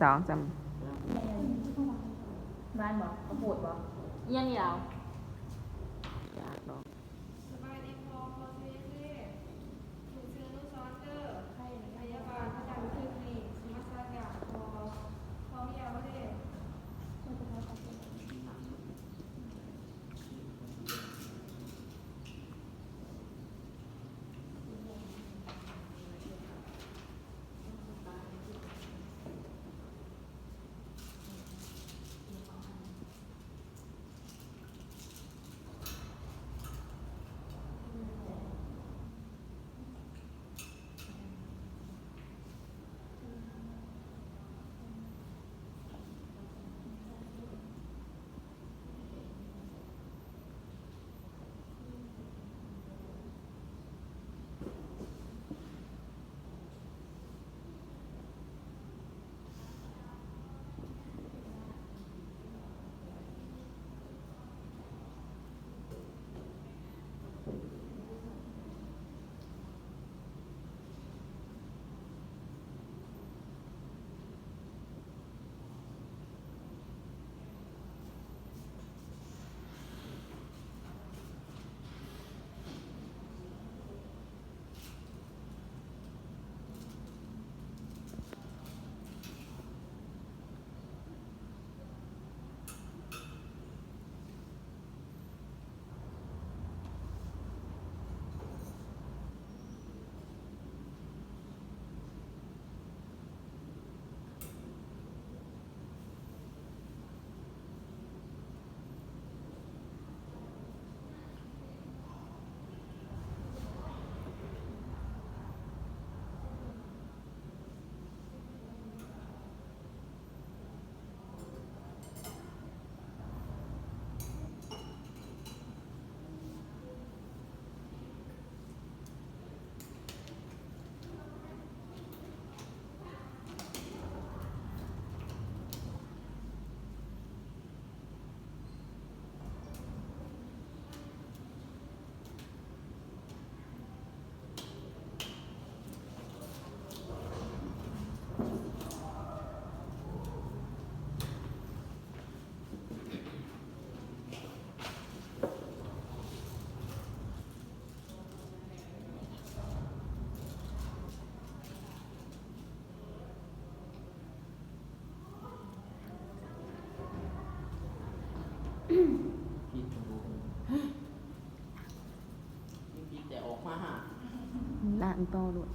สองสามบ้านบอกกระโปดบอกเยี่ยงยาวอยากลองสบายดีพอเสียเซ่ถูกเชื้อนุซ้อนเดอร์ไทยพยาบาลพระจันทร์คือคลินิกสมัสยาพอมียาประเทศผิดผิดแต่ออกมาหา ล้านโตด้วย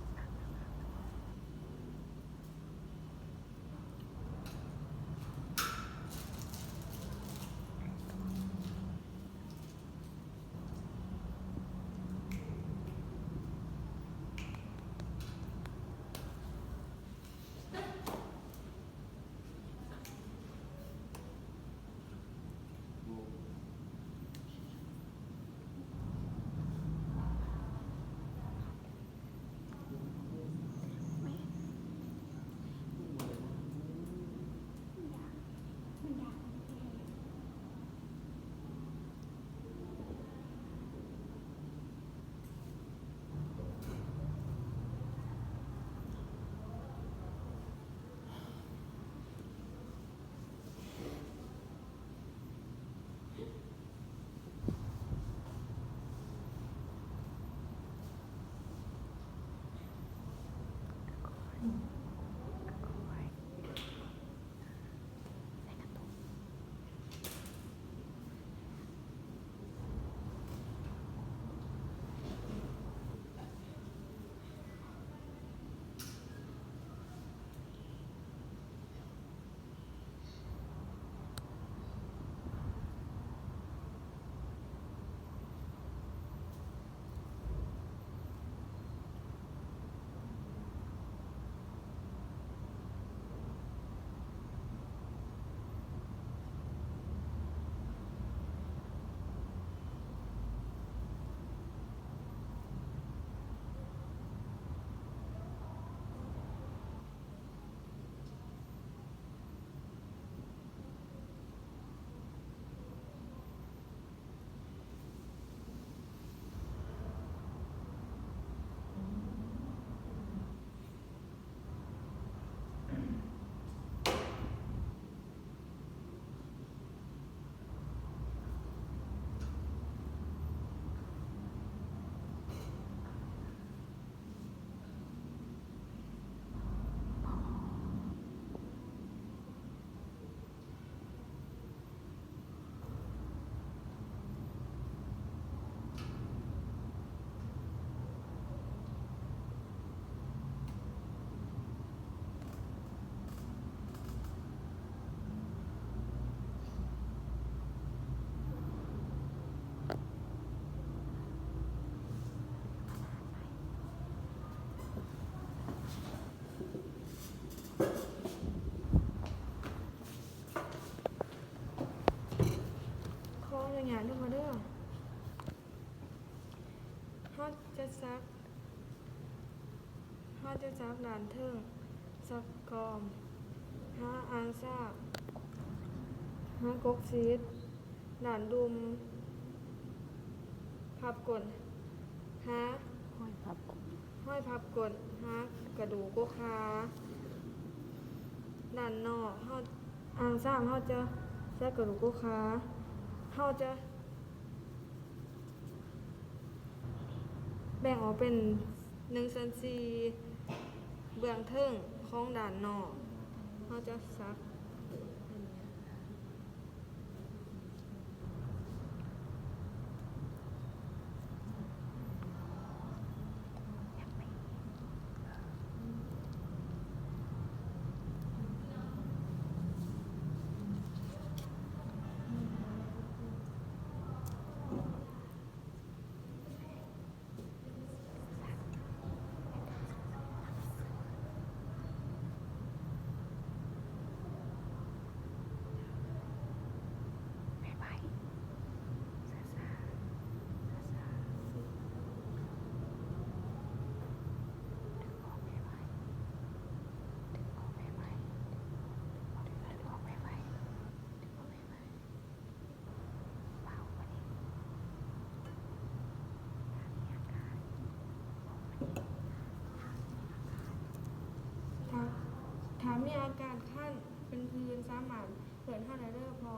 หยาดด้วยพอเด้อฮอดจะซักด่านเทิงซักกอมหาอางซากหากกซีดด่านดุมพับกลหา ห้อยพับ ห้อยพับกลหากระดูกกกขาด่านนอกเฮาอางซากเฮาจะใช้กระดูกกกขาเฮาจะแบ่งออกเป็น1/4เบื้องเทิงของด่านนอกเฮาจะซักถ้ามีอาการคันเป็นพื้นสามารถเปิดห้าไดเดอร์พอ